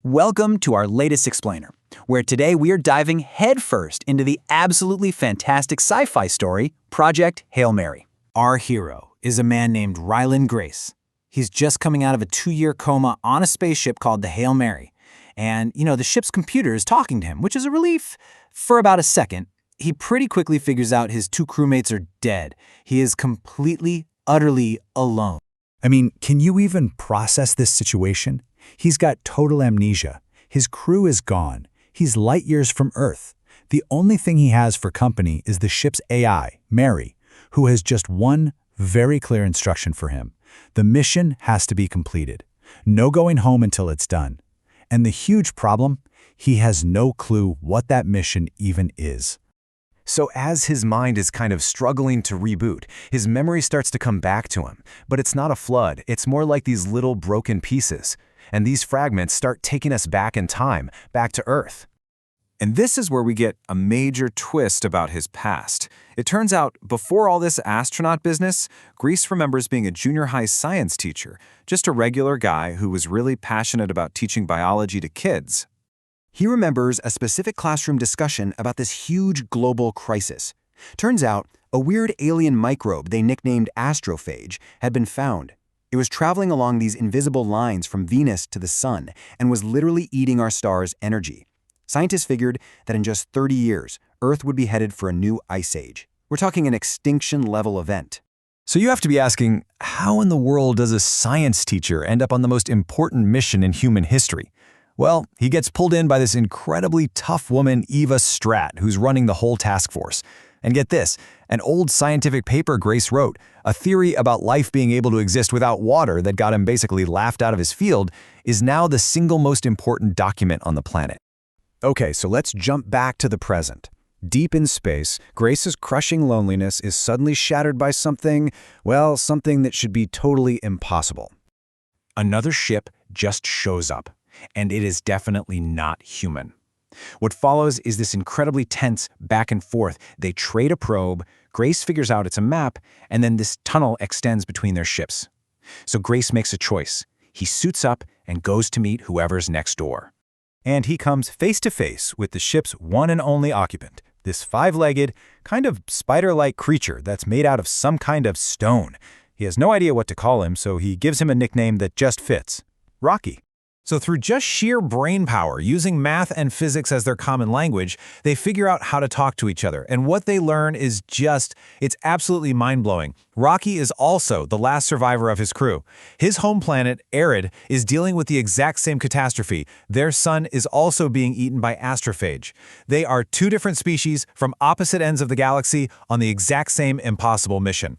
Welcome to our latest explainer, where today we are diving headfirst into the absolutely fantastic sci-fi story, Project Hail Mary. Our hero is a man named Ryland Grace. He's just coming out of a 2-year coma on a spaceship called the Hail Mary. And, the ship's computer is talking to him, which is a relief. For about a second, he pretty quickly figures out his 2 crewmates are dead. He is completely, utterly alone. I mean, can you even process this situation? He's got total amnesia. His crew is gone. He's light years from Earth. The only thing he has for company is the ship's AI, Mary, who has just one very clear instruction for him. The mission has to be completed. No going home until it's done. And the huge problem? He has no clue what that mission even is. So as his mind is kind of struggling to reboot, his memory starts to come back to him. But it's not a flood, it's more like these little broken pieces. And these fragments start taking us back in time, back to Earth. And this is where we get a major twist about his past. It turns out, before all this astronaut business, Grace remembers being a junior high science teacher, just a regular guy who was really passionate about teaching biology to kids. He remembers a specific classroom discussion about this huge global crisis. Turns out, a weird alien microbe they nicknamed astrophage had been found. It was traveling along these invisible lines from Venus to the Sun and was literally eating our star's energy. Scientists figured that in just 30 years, Earth would be headed for a new ice age. We're talking an extinction-level event. So you have to be asking, how in the world does a science teacher end up on the most important mission in human history? Well, he gets pulled in by this incredibly tough woman, Eva Stratt, who's running the whole task force. And get this, an old scientific paper Grace wrote, a theory about life being able to exist without water that got him basically laughed out of his field, is now the single most important document on the planet. Okay, so let's jump back to the present. Deep in space, Grace's crushing loneliness is suddenly shattered by something that should be totally impossible. Another ship just shows up, and it is definitely not human. What follows is this incredibly tense back and forth. They trade a probe, Grace figures out it's a map, and then this tunnel extends between their ships. So Grace makes a choice. He suits up and goes to meet whoever's next door. And he comes face to face with the ship's one and only occupant, this 5-legged, kind of spider-like creature that's made out of some kind of stone. He has no idea what to call him, so he gives him a nickname that just fits: Rocky. So through just sheer brain power, using math and physics as their common language, they figure out how to talk to each other. And what they learn is it's absolutely mind-blowing. Rocky is also the last survivor of his crew. His home planet, Arid, is dealing with the exact same catastrophe. Their sun is also being eaten by astrophage. They are 2 different species from opposite ends of the galaxy on the exact same impossible mission.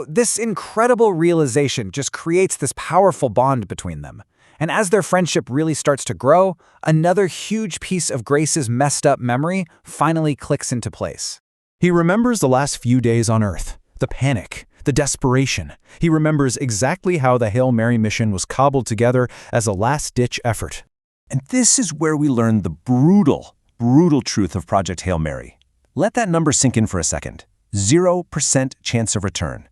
This incredible realization just creates this powerful bond between them. And as their friendship really starts to grow, another huge piece of Grace's messed up memory finally clicks into place. He remembers the last few days on Earth, the panic, the desperation. He remembers exactly how the Hail Mary mission was cobbled together as a last-ditch effort. And this is where we learn the brutal truth of Project Hail Mary. Let that number sink in for a second. 0% chance of return.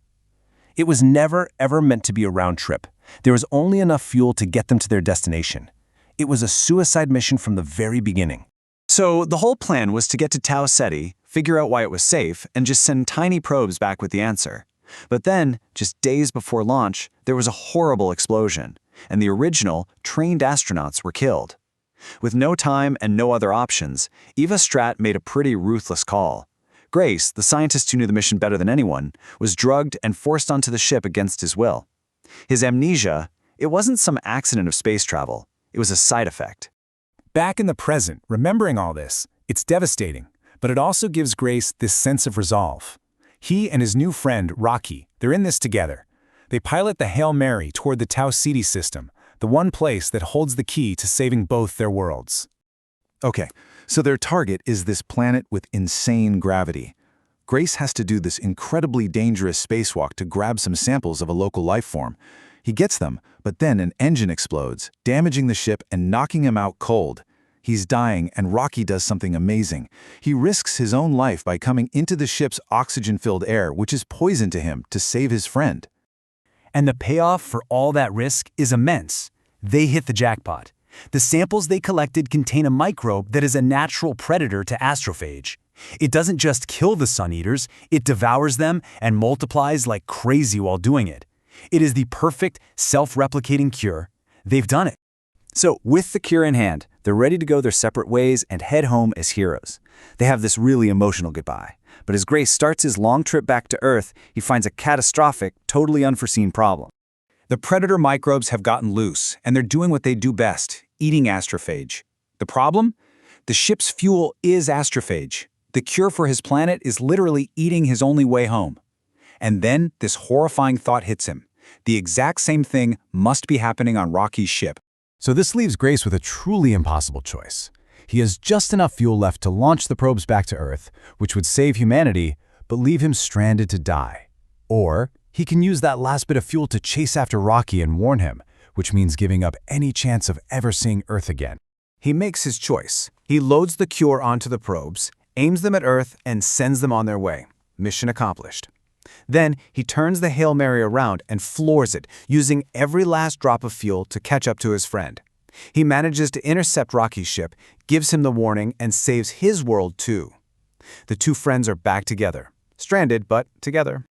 It was never, ever meant to be a round trip. There was only enough fuel to get them to their destination. It was a suicide mission from the very beginning. So the whole plan was to get to Tau Ceti, figure out why it was safe, and just send tiny probes back with the answer. But then, just days before launch, there was a horrible explosion, and the original, trained astronauts were killed. With no time and no other options, Eva Stratt made a pretty ruthless call. Grace, the scientist who knew the mission better than anyone, was drugged and forced onto the ship against his will. His amnesia, it wasn't some accident of space travel. It was a side effect. Back in the present, remembering all this, it's devastating, but it also gives Grace this sense of resolve. He and his new friend, Rocky, they're in this together. They pilot the Hail Mary toward the Tau Ceti system, the one place that holds the key to saving both their worlds. Okay, so their target is this planet with insane gravity. Grace has to do this incredibly dangerous spacewalk to grab some samples of a local life form. He gets them, but then an engine explodes, damaging the ship and knocking him out cold. He's dying, and Rocky does something amazing. He risks his own life by coming into the ship's oxygen-filled air, which is poison to him, to save his friend. And the payoff for all that risk is immense. They hit the jackpot. The samples they collected contain a microbe that is a natural predator to astrophage. It doesn't just kill the sun-eaters, it devours them and multiplies like crazy while doing it. It is the perfect, self-replicating cure. They've done it. So, with the cure in hand, they're ready to go their separate ways and head home as heroes. They have this really emotional goodbye. But as Grace starts his long trip back to Earth, he finds a catastrophic, totally unforeseen problem. The predator microbes have gotten loose, and they're doing what they do best, eating astrophage. The problem? The ship's fuel is astrophage. The cure for his planet is literally eating his only way home. And then this horrifying thought hits him. The exact same thing must be happening on Rocky's ship. So this leaves Grace with a truly impossible choice. He has just enough fuel left to launch the probes back to Earth, which would save humanity, but leave him stranded to die. Or he can use that last bit of fuel to chase after Rocky and warn him, which means giving up any chance of ever seeing Earth again. He makes his choice. He loads the cure onto the probes, aims them at Earth, and sends them on their way. Mission accomplished. Then he turns the Hail Mary around and floors it, using every last drop of fuel to catch up to his friend. He manages to intercept Rocky's ship, gives him the warning, and saves his world too. The two friends are back together. Stranded, but together.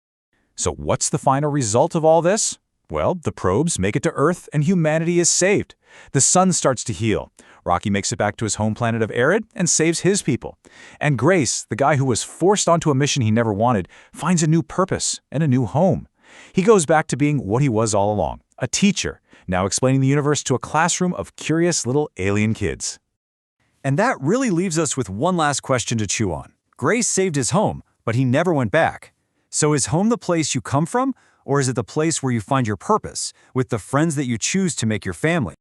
So what's the final result of all this? Well, the probes make it to Earth and humanity is saved. The sun starts to heal. Rocky makes it back to his home planet of Arid and saves his people. And Grace, the guy who was forced onto a mission he never wanted, finds a new purpose and a new home. He goes back to being what he was all along, a teacher, now explaining the universe to a classroom of curious little alien kids. And that really leaves us with one last question to chew on. Grace saved his home, but he never went back. So is home the place you come from, or is it the place where you find your purpose, with the friends that you choose to make your family?